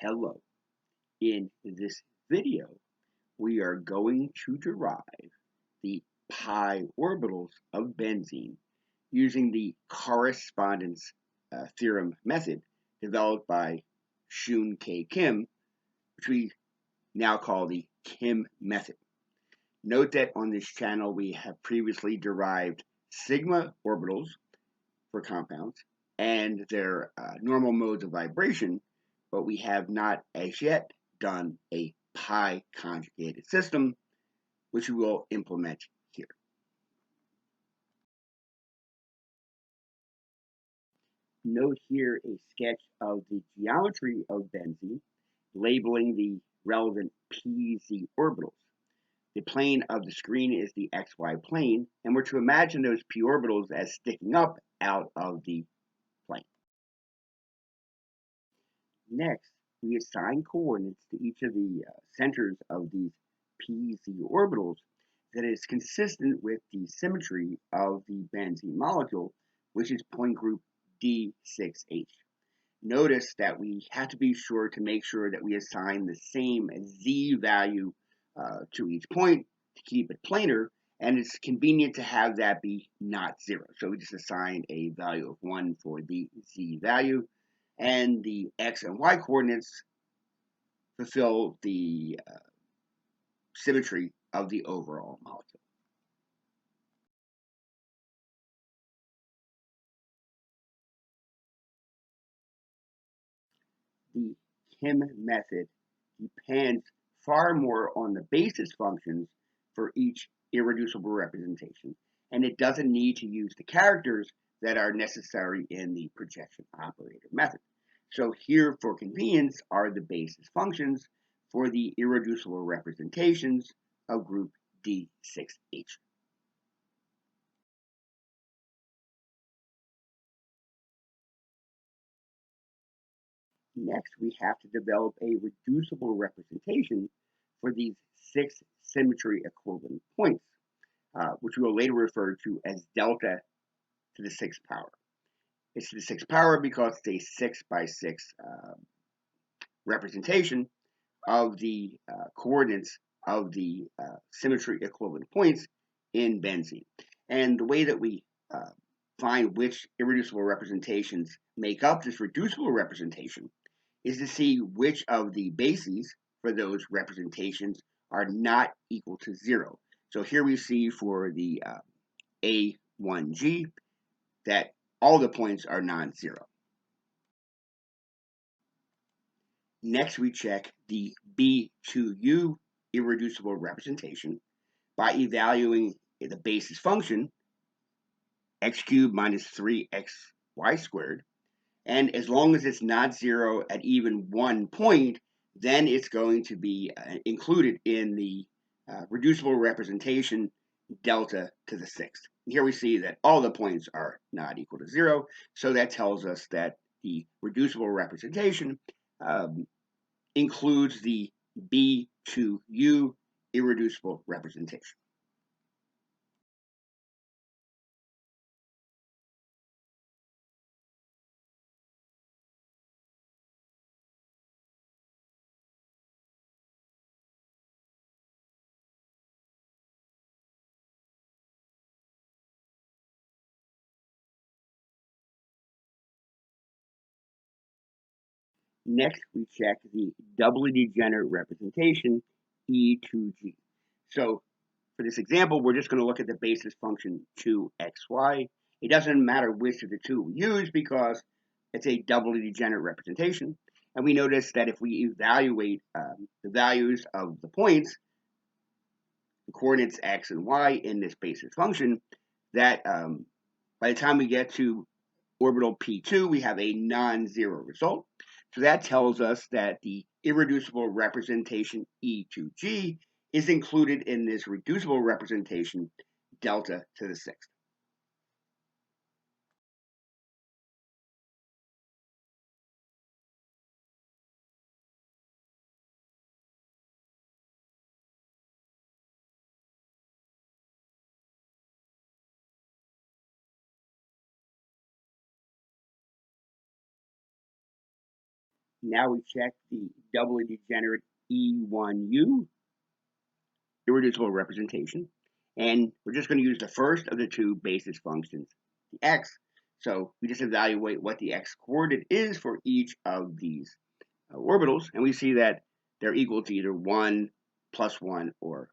Hello. In this video, we are going to derive the pi orbitals of benzene using the correspondence theorem method developed by Shoon K, which we now call the Kim method. Note that on this channel we have previously derived sigma orbitals for compounds and their normal modes of vibration, but we have not as yet done a pi conjugated system, which we will implement here. Note here a sketch of the geometry of benzene, labeling the relevant pz orbitals. The plane of the screen is the xy plane, and we're to imagine those p orbitals as sticking up out of the plane. Next, we assign coordinates to each of the centers of these pz orbitals that is consistent with the symmetry of the benzene molecule, which is point group D6H. Notice that we have to be sure to make sure that we assign the same z value to each point to keep it planar, and it's convenient to have that be not 0. So we just assign a value of 1 for the z value, and the x and y coordinates fulfill the symmetry of the overall molecule. The Kim method depends far more on the basis functions for each irreducible representation, and it doesn't need to use the characters that are necessary in the projection operator method. So here, for convenience, are the basis functions for the irreducible representations of group D6H. Next, we have to develop a reducible representation for these 6 symmetry equivalent points, which we will later refer to as delta to the 6th power. It's to the 6th power because it's a 6 by 6 representation of the coordinates of the symmetry equivalent points in benzene. And the way that we find which irreducible representations make up this reducible representation is to see which of the bases for those representations are not equal to 0. So here we see for the A1G that all the points are non-zero. Next, we check the B2U irreducible representation by evaluating the basis function x cubed minus 3xy squared. And as long as it's not 0 at even one point, then it's going to be included in the reducible representation delta to the 6th. Here we see that all the points are not equal to 0, so that tells us that the reducible representation includes the B2U irreducible representation. Next, we check the doubly degenerate representation, E2G. So for this example, we're just going to look at the basis function 2xy. It doesn't matter which of the two we use because it's a doubly degenerate representation. And we notice that if we evaluate the values of the points, the coordinates x and y in this basis function, that by the time we get to orbital P2, we have a non-zero result. So that tells us that the irreducible representation E2G is included in this reducible representation delta to the 6th. Now we check the doubly degenerate E1U irreducible representation. And we're just going to use the first of the two basis functions, the x. So we just evaluate what the x coordinate is for each of these orbitals, and we see that they're equal to either 1, plus 1, or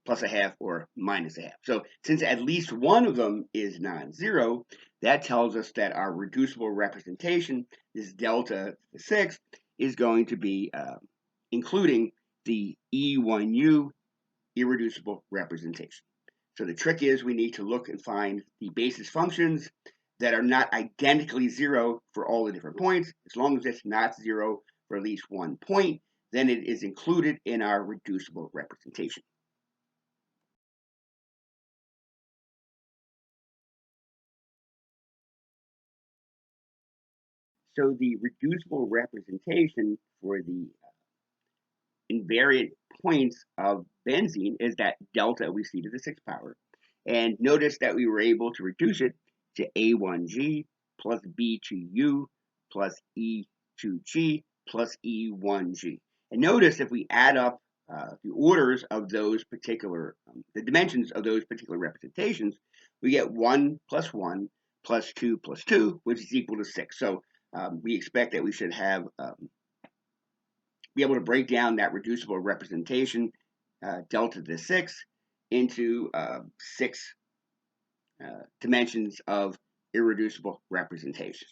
plus a half, or minus a half. So since at least one of them is non-zero, that tells us that our reducible representation, this delta 6, is going to be including the E1U irreducible representation. So the trick is we need to look and find the basis functions that are not identically zero for all the different points. As long as it's not zero for at least one point, then it is included in our reducible representation. So the reducible representation for the invariant points of benzene is that delta we see to the 6th power. And notice that we were able to reduce it to A1G plus B2U plus E2G plus E1G. And notice if we add up the orders of those particular, the dimensions of those particular representations, we get 1 plus 1 plus 2 plus 2, which is equal to 6. So we expect that we should have be able to break down that reducible representation, delta to the 6, into 6 dimensions of irreducible representations.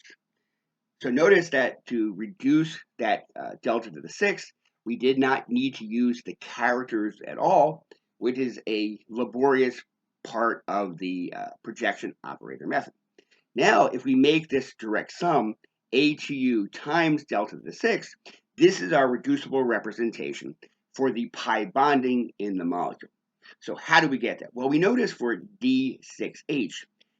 So notice that to reduce that delta to the 6, we did not need to use the characters at all, which is a laborious part of the projection operator method. Now, if we make this direct sum, A2U times delta to the 6, this is our reducible representation for the pi bonding in the molecule. So how do we get that? Well, we notice for D6H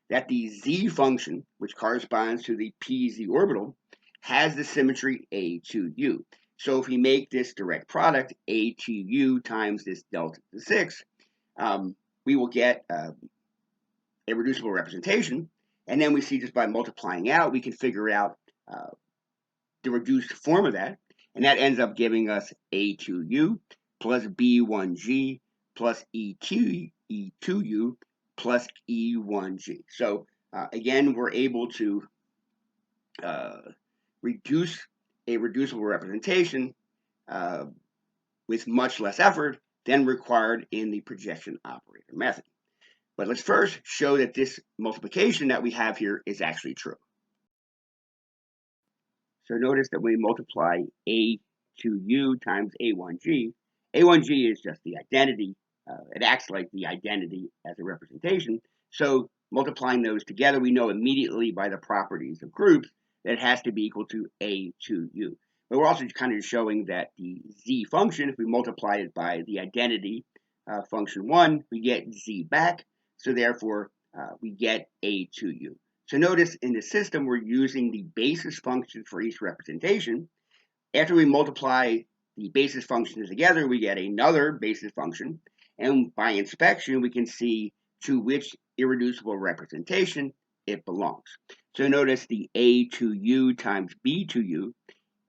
that the Z function, which corresponds to the PZ orbital, has the symmetry A2U. So if we make this direct product, A2U times this delta to the 6, we will get a reducible representation. And then we see just by multiplying out, we can figure out the reduced form of that. And that ends up giving us A2U plus B1G plus E2U plus E1G. So again, we're able to reduce a reducible representation with much less effort than required in the projection operator method. But let's first show that this multiplication that we have here is actually true. So notice that when we multiply A2U times A1G, A1G is just the identity. It acts like the identity as a representation. So multiplying those together, we know immediately by the properties of groups that it has to be equal to A2U. But we're also kind of showing that the Z function, if we multiply it by the identity function 1, we get Z back. So therefore, we get A2U. So notice in the system, we're using the basis function for each representation. After we multiply the basis functions together, we get another basis function. And by inspection, we can see to which irreducible representation it belongs. So notice the A2U times B2U.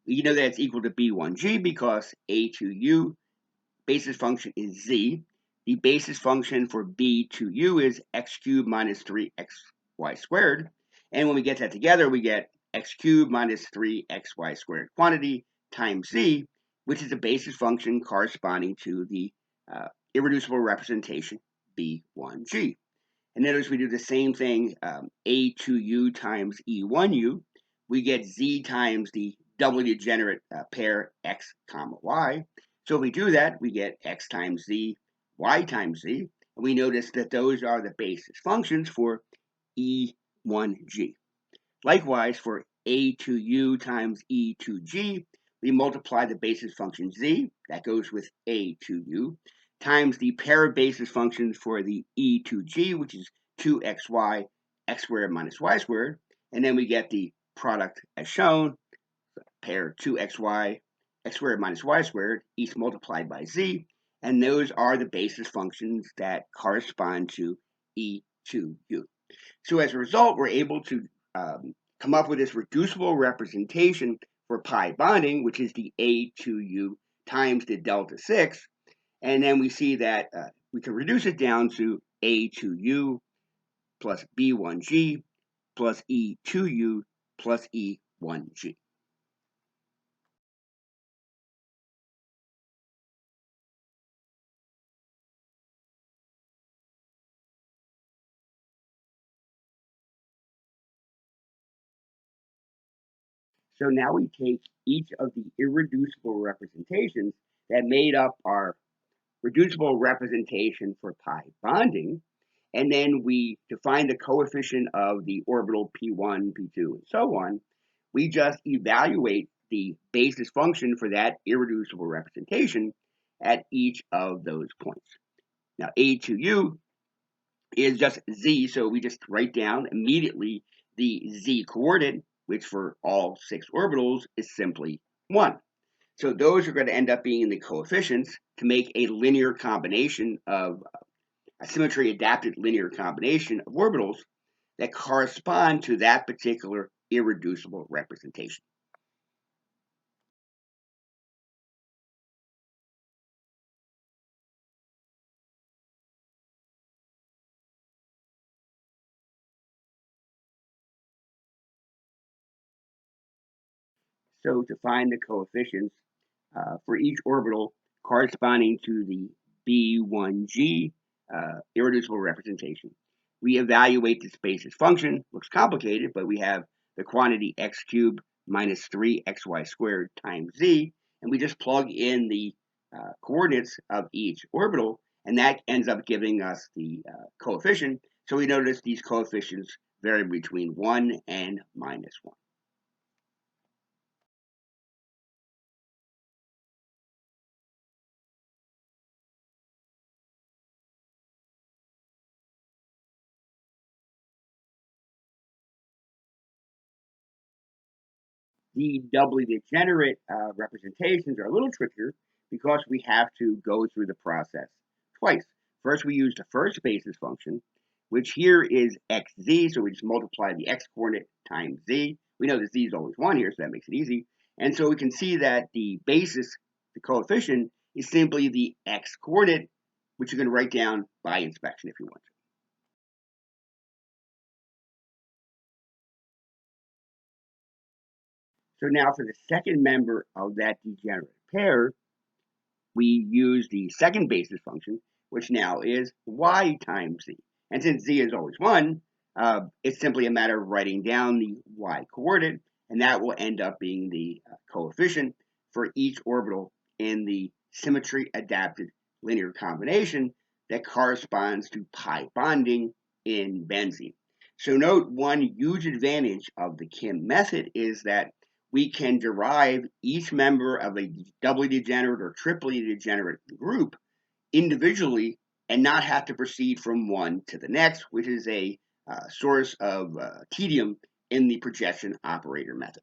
You know that it's equal to B1G because A2U basis function is Z. The basis function for B2U is x cubed minus 3xy squared. And when we get that together, we get x cubed minus 3xy squared quantity times Z, which is the basis function corresponding to the irreducible representation B1G. And notice we do the same thing, A2U times E1U. We get Z times the doubly degenerate pair x comma y. So if we do that, we get x times Z, y times Z. And we notice that those are the basis functions for E1G. Likewise, for A2U times E2G, we multiply the basis function Z, that goes with A2U, times the pair of basis functions for the E2G, which is 2xy, x squared minus y squared, and then we get the product as shown, pair 2xy, x squared minus y squared, each multiplied by Z, and those are the basis functions that correspond to E2U. So as a result, we're able to come up with this reducible representation for pi bonding, which is the A2U times the delta 6. And then we see that we can reduce it down to A2U plus B1G plus E2U plus E1G. So now we take each of the irreducible representations that made up our reducible representation for pi bonding, and then we define the coefficient of the orbital P1, P2, and so on. We just evaluate the basis function for that irreducible representation at each of those points. Now, A2U is just z, so we just write down immediately the z coordinate, which for all 6 orbitals is simply 1. So those are going to end up being the coefficients to make a linear combination of a symmetry adapted linear combination of orbitals that correspond to that particular irreducible representation. So to find the coefficients for each orbital corresponding to the B1G irreducible representation, we evaluate this basis function. Looks complicated, but we have the quantity x cubed minus 3xy squared times z, and we just plug in the coordinates of each orbital, and that ends up giving us the coefficient. So we notice these coefficients vary between 1 and minus 1. The doubly degenerate representations are a little trickier because we have to go through the process twice. First, we use the first basis function, which here is xz, so we just multiply the x coordinate times z. We know that z is always 1 here, so that makes it easy. And so we can see that the basis, the coefficient, is simply the x coordinate, which you can write down by inspection if you want to. So now for the second member of that degenerate pair, we use the second basis function, which now is y times z. And since z is always 1, it's simply a matter of writing down the y coordinate, and that will end up being the coefficient for each orbital in the symmetry adapted linear combination that corresponds to pi bonding in benzene. So note one huge advantage of the Kim method is that we can derive each member of a doubly degenerate or triply degenerate group individually and not have to proceed from one to the next, which is a source of tedium in the projection operator method.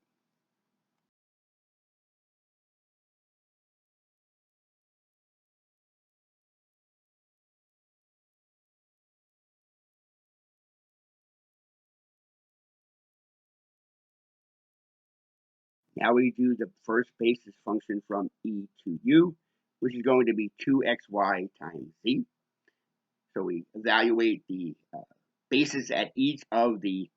Now we do the first basis function from E to U, which is going to be 2xy times z. So we evaluate the basis at each of the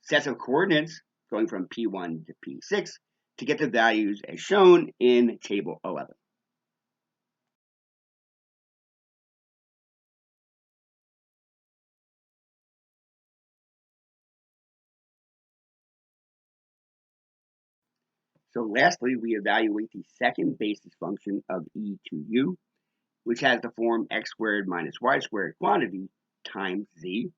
sets of coordinates going from P1 to P6 to get the values as shown in Table 11. So lastly, we evaluate the second basis function of E to U, which has the form x squared minus y squared quantity times z.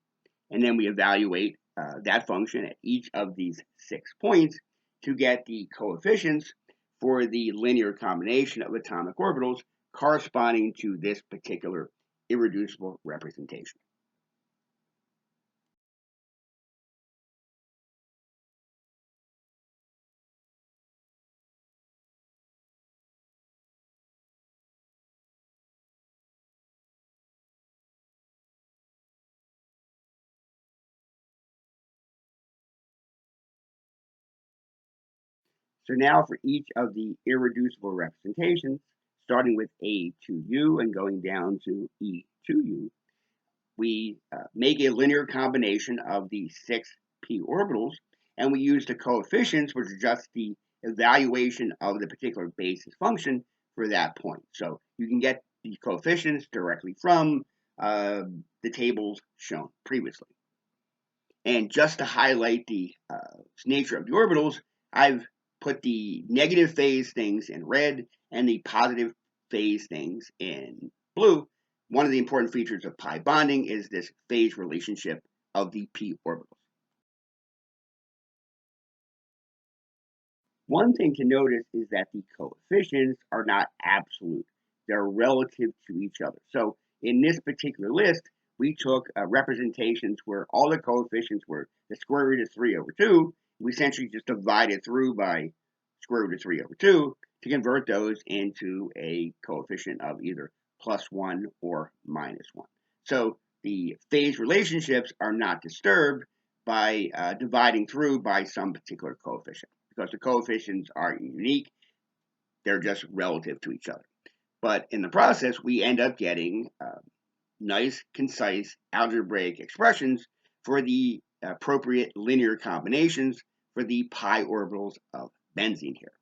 And then we evaluate that function at each of these 6 points to get the coefficients for the linear combination of atomic orbitals corresponding to this particular irreducible representation. So now for each of the irreducible representations, starting with A2U and going down to E2U, we make a linear combination of the 6 p orbitals, and we use the coefficients, which are just the evaluation of the particular basis function for that point. So you can get the coefficients directly from the tables shown previously. And just to highlight the nature of the orbitals, I've put the negative phase things in red and the positive phase things in blue. One of the important features of pi bonding is this phase relationship of the p orbitals. One thing to notice is that the coefficients are not absolute. They're relative to each other. So in this particular list, we took representations where all the coefficients were the square root of 3 over 2. We essentially just divided through by square root of 3 over 2 to convert those into a coefficient of either +1 or -1. So the phase relationships are not disturbed by dividing through by some particular coefficient, because the coefficients are unique. They're just relative to each other. But in the process, we end up getting nice, concise algebraic expressions for the appropriate linear combinations for the pi orbitals of benzene here.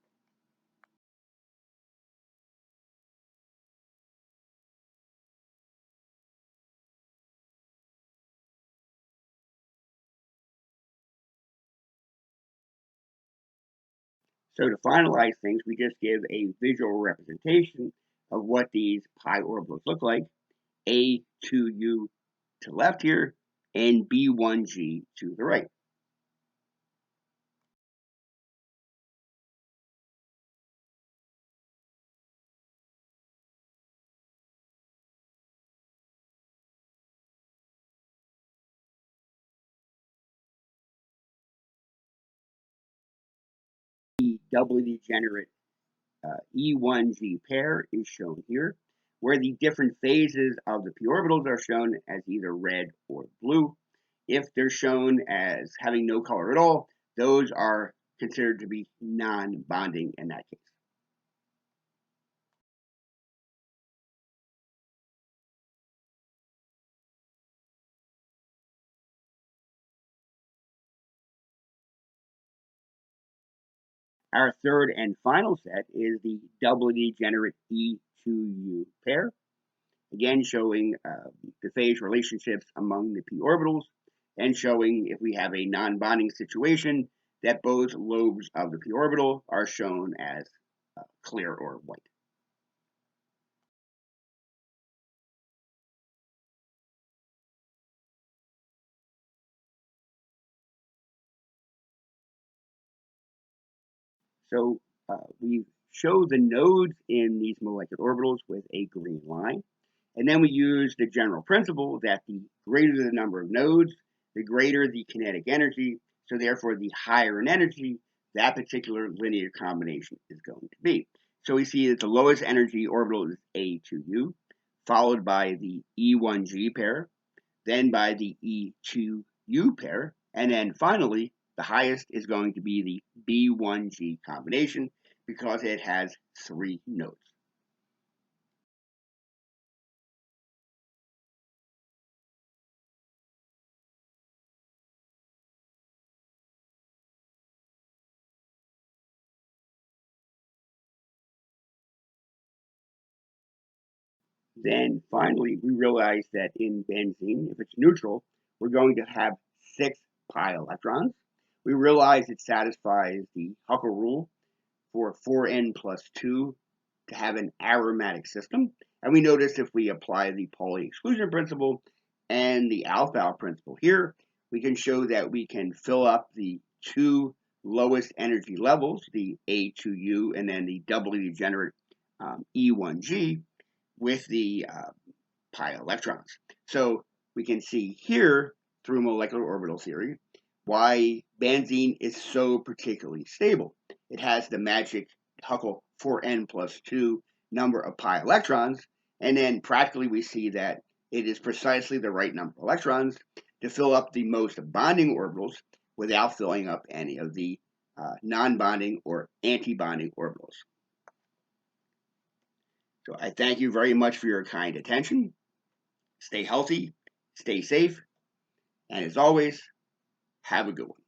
So to finalize things, we just give a visual representation of what these pi orbitals look like. A2U to the left here, and B1G to the right. The doubly degenerate E1G pair is shown here, where the different phases of the p orbitals are shown as either red or blue. If they're shown as having no color at all, those are considered to be non-bonding in that case. Our third and final set is the doubly degenerate E2U pair, again showing the phase relationships among the p orbitals, and showing if we have a non-bonding situation that both lobes of the p orbital are shown as clear or white. So we show the nodes in these molecular orbitals with a green line. And then we use the general principle that the greater the number of nodes, the greater the kinetic energy. So therefore, the higher in energy that particular linear combination is going to be. So we see that the lowest energy orbital is A2U, followed by the E1G pair, then by the E2U pair, and then finally, the highest is going to be the B1G combination because it has 3 nodes. Then finally, we realize that in benzene, if it's neutral, we're going to have 6 pi electrons. We realize it satisfies the Huckel rule for 4n plus 2 to have an aromatic system. And we notice if we apply the Pauli exclusion principle and the alpha principle here, we can show that we can fill up the 2 lowest energy levels, the A2U and then the doubly degenerate E1G, with the pi electrons. So we can see here through molecular orbital theory why benzene is so particularly stable. It has the magic Huckel 4n plus 2 number of pi electrons, and then practically we see that it is precisely the right number of electrons to fill up the most bonding orbitals without filling up any of the non-bonding or anti-bonding orbitals. So I thank you very much for your kind attention. Stay healthy, stay safe, and as always, have a good one.